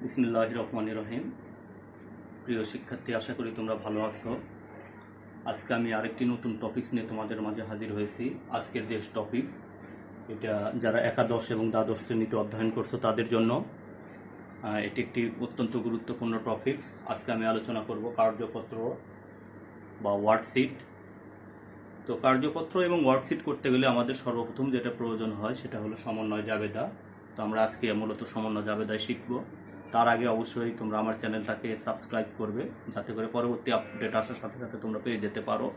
বিসমিল্লাহির রহমানির রহিম। প্রিয় শিক্ষার্থী, আশা করি তোমরা ভালো আছো। আজকে আমি আরেকটি নতুন টপিকস নিয়ে তোমাদের মাঝে হাজির হয়েছি। আজকের যে টপিকস, এটা যারা একাদশ এবং দ্বাদশ শ্রেণীতে অধ্যয়ন করছো তাদের জন্য এটি একটি অত্যন্ত গুরুত্বপূর্ণ টপিকস। আজকে আমি আলোচনা করব কার্যপত্র বা ওয়ার্কশিট। তো কার্যপত্র এবং ওয়ার্কশিট করতে গেলে আমাদের সর্বপ্রথম যেটা প্রয়োজন হয় সেটা হলো সমন্বয় জাবেদা। তো আমরা আজকে মূলত সমন্বয় জাবেদায় শিখব। তার আগে অবশ্যই তোমরা আমার চ্যানেলটাকে সাবস্ক্রাইব করবে, যাতে করে পরবর্তী আপডেট আসার সাথে সাথে তোমরা পেয়ে যেতে পারো।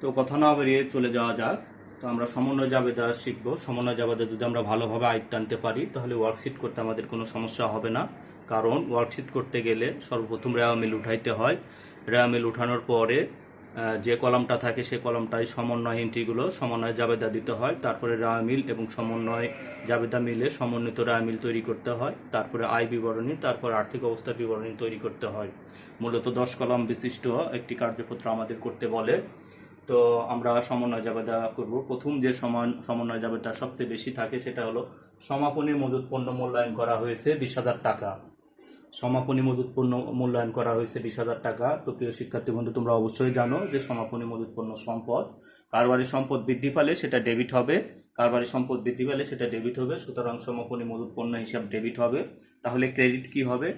তো কথা না বেরিয়ে চলে যাওয়া যাক। তো আমরা সমন্বয় জাবেদা শিখব। সমন্বয় জাবেদা যদি আমরা ভালোভাবে আয়ত্তে আনতে পারি তাহলে ওয়ার্কশিট করতে আমাদের কোনো সমস্যা হবে না। কারণ ওয়ার্কশিট করতে গেলে সর্বপ্রথম রেওয়া মিল উঠাইতে হয়। রেওয়া মিল উঠানোর পরে যে কলামটা থাকে সেই কলামটায় সমন্বয় এন্ট্রিগুলো সমন্বয় জাবেদা দিতে হয়। তারপরে রেওয়া মিল এবং সমন্বয় জাবেদা মিলে সমন্বিত রেওয়া মিল তৈরি করতে হয়। তারপরে আয় বিবরণী, তারপর আর্থিক অবস্থার বিবরণী তৈরি করতে হয়। মূলত 10 কলাম বিশিষ্ট একটি কার্যপত্র আমাদের করতে বলে। তো আমরা সমন্বয় জাবেদা করব। প্রথম যে সমন্বয় জাবেদা সবচেয়ে বেশি থাকে সেটা হলো সমাপনী মজুত পণ্য মূল্যায়ন করা হয়েছে 20,000 টাকা। সমাপনী মজুত পণ্য মূল্যায়ন করা হয়েছে 20,000 টাকা। তো প্রিয় শিক্ষার্থী বন্ধু, তোমরা অবশ্যই জানো যে সমাপনী মজুত পণ্য সম্পদ। কারবারি সম্পদ বৃদ্ধি পেলে সেটা ডেবিট হবে। কারবারি সম্পদ বৃদ্ধি পেলে সেটা ডেবিট হবে। সুতরাং সমাপনী মজুত পণ্য হিসাব ডেবিট হবে। তাহলে ক্রেডিট কি হবে?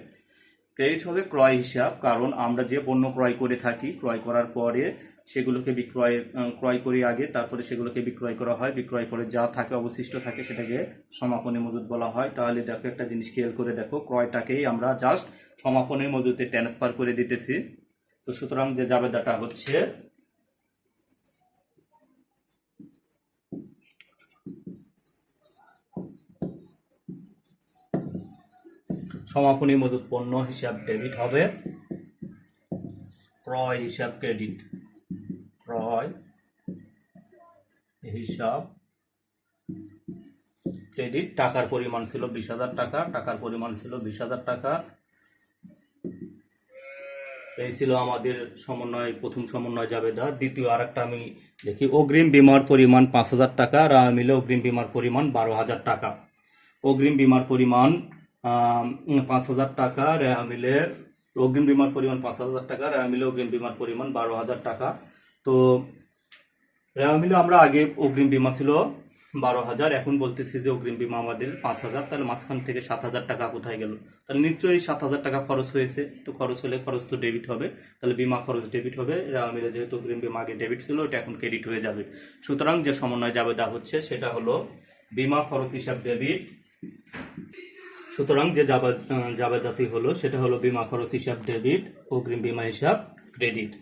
ক্রেডিট হবে ক্রয় হিসাব। কারণ আমরা যে পণ্য ক্রয় করে থাকি, ক্রয় করার পরে সেগুলোকে ক্রয় করি আগে, তারপরে সেগুলোকে বিক্রয় করা হয়। বিক্রয় করে যা থাকে অবশিষ্ট থাকে সেটাকে সমাপনী মজুত বলা হয়। তাহলে দেখো, একটা জিনিস খেয়াল করে দেখো, ক্রয়টাকেই আমরা জাস্ট সমাপনী মজুতে ট্রান্সফার করে দিতেছি। তো সুতরাং যে জাবেদাটা হচ্ছে সমাপনী মজুত পণ্য হিসাব ডেবিট হবে, ক্রয় হিসাব ক্রেডিট। ক্রয় হিসাব ক্রেডিট। টাকার পরিমাণ ছিল 20,000 টাকা। টাকার পরিমাণ ছিল 20,000 টাকা। এই ছিল আমাদের প্রথম সমন্বয় জাবেদা। দ্বিতীয় আরেকটা আমি দেখি, অগ্রিম বীমার পরিমাণ 5,000 টাকা। রেওয়া মিলে অগ্রিম বীমার পরিমাণ 12,000 টাকা। অগ্রিম বীমার পরিমাণ 5,000 টাকা। রেওয়া মিলে অগ্রিম বীমার পরিমাণ 5,000 টাকা। রেওয়া মিলে অগ্রিম বীমার পরিমাণ 12,000 টাকা। তো রেওয়া মিলে আমরা আগে অগ্রিম বীমা ছিল 12,000, এখন বলতেছি যে অগ্রিম বীমা আমাদের 5,000। তাহলে মাঝখান থেকে 7,000 টাকা কোথায় গেল? তাহলে নিশ্চয়ই 7,000 টাকা খরচ হয়েছে। তো খরচ হলে খরচ তো ডেবিট হবে। তাহলে বীমা খরচ ডেবিট হবে। রেওয়া মিলে যেহেতু অগ্রিম বীমা আগে ডেবিট ছিল, ওটা এখন ক্রেডিট হয়ে যাবে। সুতরাং যে সমন্বয় জাবেদা হচ্ছে সেটা হলো বীমা খরচ হিসাব ডেবিট। সুতরাং যে জাবেদাটি হলো সেটা হলো বীমা খরচ হিসাব ডেবিট, অগ্রিম বীমা হিসাব ক্রেডিট।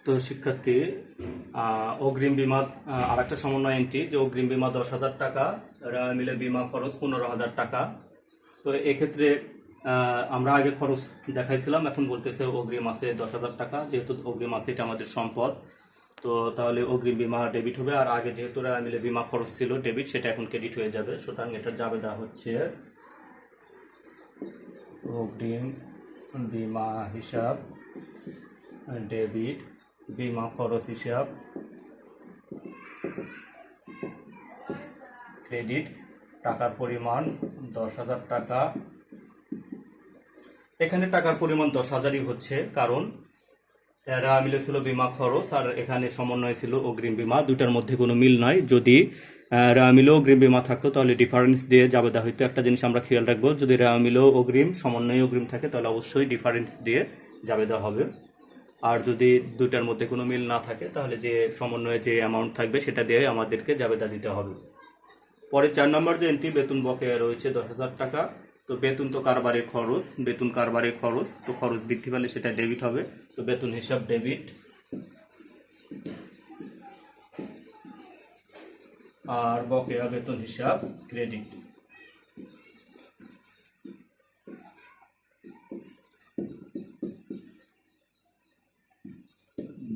তো শিক্ষার্থী, অগ্রিম বীমা আর একটা সমন্বয় এন্ট্রি, যে অগ্রিম বীমা 10,000 টাকা, রেওয়া মিলে বীমা খরচ 15,000 টাকা। তো এক্ষেত্রে আমরা আগে খরচ দেখাইছিলাম, এখন বলতেছে অগ্রিম আছে 10,000 টাকা। যেহেতু অগ্রিম আছে, এটা আমাদের সম্পদ। তো তাহলে অগ্রিম বীমা ডেবিট হবে। আর আগে যেহেতু রেওয়া মিলে বীমা খরচ ছিল ডেবিট, সেটা এখন ক্রেডিট হয়ে যাবে। সুতরাং এটার জাবেদা হচ্ছে অগ্রিম বীমা হিসাব ডেবিট, বীমা খরচ হিসাব ক্রেডিট। টাকার পরিমাণ 10,000 টাকা। এখানে টাকার পরিমাণ 10,000ই হচ্ছে, কারণ রেওয়া মিলে ছিল বীমা খরচ আর এখানে সমন্বয় ছিল অগ্রিম বীমা। দুটার মধ্যে কোনো মিল নাই। যদি রেওয়া মিলেও অগ্রিম বীমা থাকতো তাহলে ডিফারেন্স দিয়ে জাবেদা হইতো। একটা জিনিস আমরা খেয়াল রাখবো, যদি রেওয়া মিলেও অগ্রিম সমন্বয় অগ্রিম থাকে তাহলে অবশ্যই ডিফারেন্স দিয়ে জাবেদা হবে। আর যদি দুটার মধ্যে কোনো মিল না থাকে তাহলে যে সমন্বয়ে যে অ্যামাউন্ট থাকবে সেটা দিয়ে আমাদেরকে জাবেদা দিতে হবে। পরে 4 নম্বর যে এন্ট্রি, বেতন বকেয়া রয়েছে 10,000 টাকা। তো বেতন তো কারবারের খরচ, বেতন কারবারের খরচ। তো খরচ বৃদ্ধি পেলে সেটা ডেবিট হবে। তো বেতন হিসাব ডেবিট, আর বকেয়া বেতন হিসাব ক্রেডিট।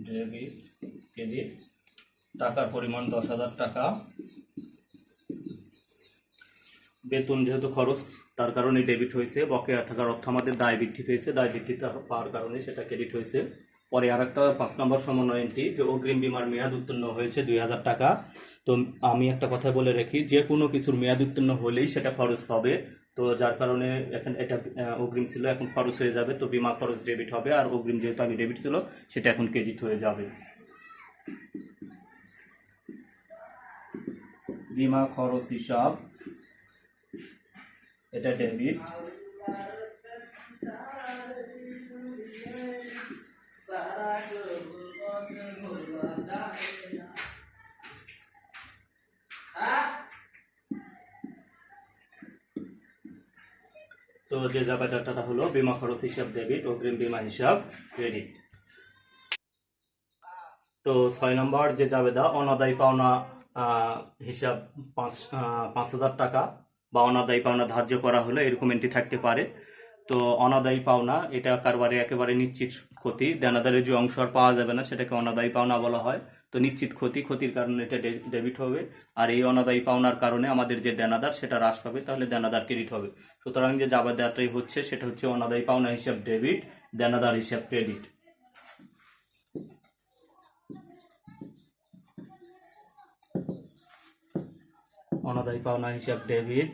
Debit credit. টাকার পরিমাণ 10,000 টাকা। বেতন যেহেতু খরচ, তার কারণে ডেবিট হয়েছে। বকেয়া থাকার অর্থ আমাদের দায় বৃদ্ধি পেয়েছে, দায় বৃদ্ধি পাওয়ার কারণে সেটা ক্রেডিট হয়েছে। পরে আর একটা 5 নম্বর সমন্বয় এন্ট্রি যে অগ্রিম বীমার মেয়াদ উত্তীর্ণ হয়েছে 2000 টাকা। তো আমি একটা কথা বলে রাখি, যে কোনো কিছুর মেয়াদ উত্তীর্ণ হলেই সেটা খরচ হবে। তো যার কারণে এখন এটা অগ্রিম ছিল, এখন খরচ হয়ে যাবে, তো বিমা খরচ ডেবিট হবে, আর অগ্রিম যেহেতু আগে ডেবিট ছিল সেটা এখন ক্রেডিট হয়ে যাবে। বিমা খরচ হিসাব, এটা ডেবিট। তো যে ডাটাটা হলো বিমা খরচ হিসাব ডেবিট, অগ্রিম বিমা হিসাব ক্রেডিট। তো 6 নম্বর যে জাবেদা অনাদায়ী পাওনা হিসাব 5,000 টাকা বা অনাদায়ী পাওনা ধার্য করা হলে এরকম এন্ট্রি থাকতে পারে। তো অনাদায়ী পাওনা এটা কারবারে একেবারে নিশ্চিত ক্ষতি, দেনাদারের যে অংশ আর পাওয়া যাবে না সেটাকে অনাদায়ী পাওনা বলা হয়। তো নিশ্চিত ক্ষতির কারণে এটা ডেবিট হবে, আর এই অনাদায়ী পাওনার কারণে আমাদের যে দেনাদার সেটা হ্রাস পাবে, তাহলে দেনাদার ক্রেডিট হবে। সুতরাং যে জাবেদাটাই হচ্ছে সেটা হচ্ছে অনাদায়ী পাওনা হিসাব ডেবিট, দেনাদার হিসাব ক্রেডিট। অনাদায়ী পাওনা হিসাব ডেবিট,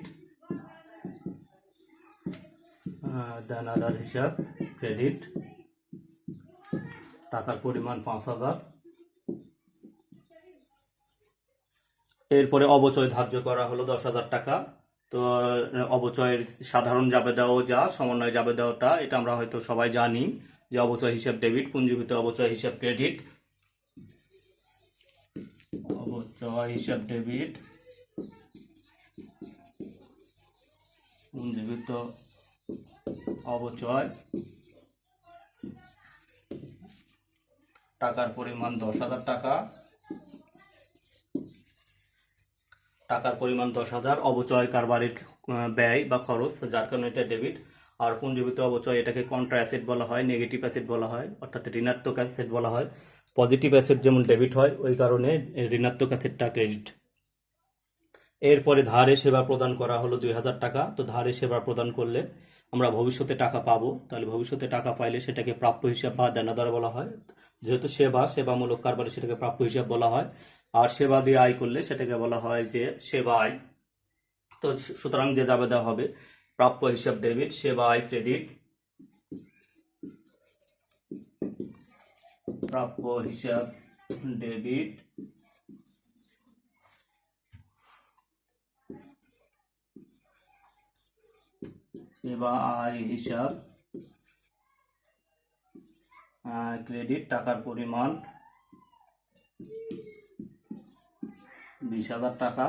দেনাদার হিসাব ক্রেডিট। টাকার পরিমাণ 5,000। এরপরে অবচয় ধার্য করা হলো 10,000 টাকা। তো অবচয়ের সাধারণ জাবেদাও যা সমন্বয় জাবেদাওটা এটা আমরা হয়তো সবাই জানি যে অবচয় হিসাব ডেবিট, পুঞ্জীভূত অবচয় হিসাব ক্রেডিট। অবচয় হিসাব ডেবিট, পুঞ্জীভূত অবচয়। টাকার পরিমাণ 10,000 টাকা। টাকার পরিমাণ 10,000, অবচয় কারবারের ব্যয় বা খরচ, যার কারণে এটা ডেবিট। আর পুঞ্জীভূত অবচয় এটাকে কন্ট্রা অ্যাসেট বলা হয়, নেগেটিভ অ্যাসেট বলা হয়, অর্থাৎ ঋণাত্মক অ্যাসেট বলা হয়। পজিটিভ অ্যাসেট যেমন ডেবিট হয়, ওই কারণে ঋণাত্মক অ্যাসেটটা ক্রেডিট। এরপরে ধারে সেবা প্রদান করা হলো 2,000 টাকা। তো ধারে সেবা প্রদান করলে আমরা ভবিষ্যতে টাকা পাবো, তাহলে ভবিষ্যতে টাকা পাইলে সেটাকে প্রাপ্য হিসাব বা দেনাদার বলা হয়। যেহেতু সেবামূলক কারবারে সেটাকে প্রাপ্য হিসাব বলা হয়। আর সেবা দিয়ে আয় করলে সেটাকে বলা হয় যে সেবা আয়। তো সুতরাং যে যাবে দেওয়া হবে প্রাপ্য হিসাব ডেবিট, সেবা আয় ক্রেডিট। প্রাপ্য হিসাব ডেবিট, সেবা আয় হিসাব ক্রেডিট। টাকার পরিমাণ 20,000 টাকা।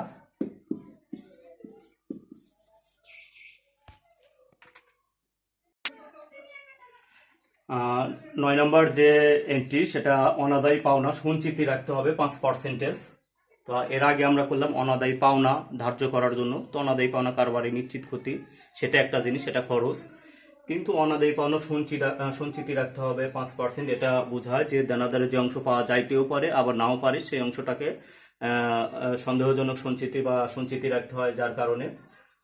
9 নম্বর যে এন্ট্রি সেটা অনাদায়ী পাওনা সঞ্চিতি রাখতে হবে 5%। তো এর আগে আমরা করলাম অনাদায়ী পাওনা ধার্য করার জন্য। তো অনাদায়ী পাওনা কারবারে নিশ্চিত ক্ষতি, সেটা একটা জিনিস, সেটা খরচ। কিন্তু অনাদায়ী পাওনা সঞ্চিতি রাখতে হবে 5%। এটা বোঝায় যে দেনাদারের যে অংশ পাওয়া যাইতেও পারে আবার নাও পারে, সেই অংশটাকে সন্দেহজনক সঞ্চিতি রাখতে হয়, যার কারণে।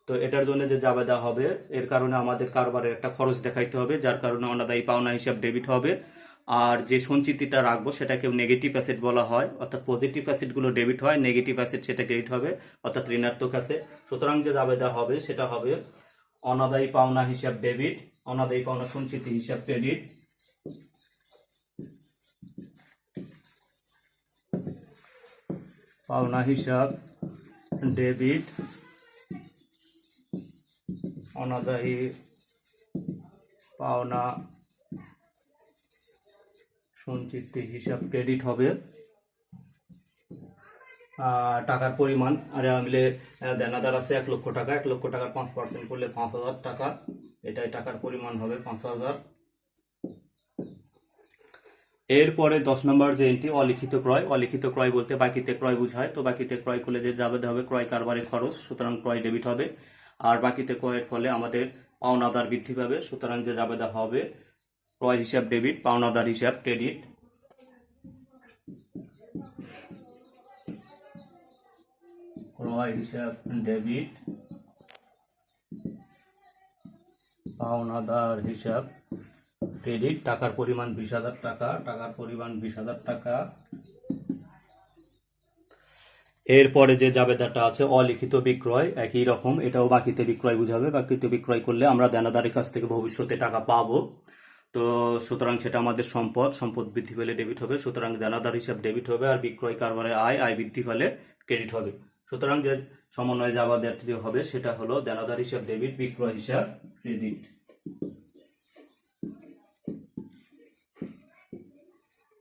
তো এটার জন্য যে জাবেদা হবে এর কারণে আমাদের কারবারের একটা খরচ দেখাইতে হবে, যার কারণে অনাদায়ী পাওনা হিসাব ডেবিট হবে। আর যে সঞ্চিতিটা রাখবো সেটাকে নেগেটিভ অ্যাসেট বলা হয়, অর্থাৎ পজিটিভ অ্যাসেটগুলো ডেবিট হয়, নেগেটিভ অ্যাসেট সেটা ক্রেডিট হবে, অর্থাৎ ঋণাত্মক অ্যাসেট। সুতরাং যে জাবেদা হবে সেটা হবে অনাদায়ী পাওনা হিসাব ডেবিট, অনাদায়ী পাওনা সঞ্চিতি হিসাব ক্রেডিট। পাওনা হিসাব ডেবিট, অনাদায়ী পাওনা সঞ্চিতি হিসাব ক্রেডিট হবে। টাকার পরিমাণ আর মিলে দেনাদার আছে 1 লক্ষ টাকা, 1 লক্ষ টাকার 5% করলে 5,000 টাকা, এটাই টাকার পরিমাণ হবে 5,000। এরপরে 10 নম্বর যে এন্ট্রি অলিখিত ক্রয়। অলিখিত ক্রয় বলতে বাকিতে ক্রয় বোঝায়। তো বাকিতে ক্রয় করলে যে যাবে হবে ক্রয় কারবারে খরচ, সুতরাং ক্রয় ডেবিট হবে। আর বাকিতে ক্রয়ের ফলে আমাদের পাওনাদার বৃদ্ধি পাবে, সুতরাং যে যাবে হবে ক্রয় হিসাব ডেবিট, পাওনাদার হিসাব ক্রেডিট। ক্রয় হিসাব ডেবিট, পাওনাদার হিসাব ক্রেডিট, টাকার পরিমাণ 20,000 টাকা, টাকার পরিমাণ 20,000 টাকা। এরপরে যে জাবেদাটা আছে অলিখিত বিক্রয়, একই রকম, এটাও বাকিতে বিক্রয় বুঝাবে। বাকিতে বিক্রয় করলে আমরা দেনাদারের কাছ থেকে ভবিষ্যতে টাকা পাবো। তো সুতরাং সেটা আমাদের সম্পদ, সম্পদ বৃদ্ধি পেলে ডেবিট হবে, সুতরাং দেনাদার হিসাব ডেবিট হবে। আর বিক্রয় কারবারে আয়, আয় বৃদ্ধি পেলে ক্রেডিট হবে। সুতরাং যে সমন্বয় জাবেদাটি হবে সেটা হলো দেনাদার হিসাব ডেবিট, বিক্রয় হিসাব ক্রেডিট।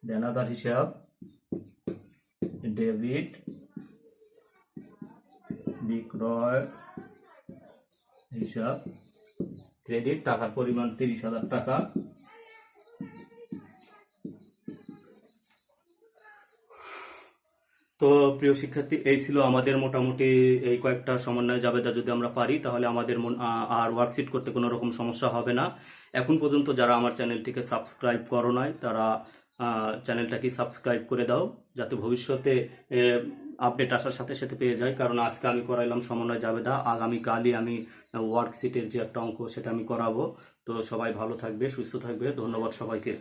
দেনাদার হিসাব ডেবিট, বিক্রয় হিসাব ক্রেডিট, টাকার পরিমাণ 30,000 টাকা। তো প্রিয় শিক্ষার্থী, এই ছিল আমাদের মোটামুটি এই কয়েকটা সমন্বয় জাবেদা যদি আমরা পারি তাহলে আমাদের আর ওয়ার্কশিট করতে কোনো রকম সমস্যা হবে না। এখন পর্যন্ত যারা আমার চ্যানেলটিকে সাবস্ক্রাইব করো নাই তারা চ্যানেলটাকে সাবস্ক্রাইব করে দাও, যাতে ভবিষ্যতে আপডেট আসার সাথে সাথে পেয়ে যায়। কারণ আজকে আমি করাইলাম সমন্বয় জাবেদা, আগামীকালই আমি ওয়ার্কশিটের যে একটা অঙ্ক সেটা আমি করাবো। তো সবাই ভালো থাকবে, সুস্থ থাকবে। ধন্যবাদ সবাইকে।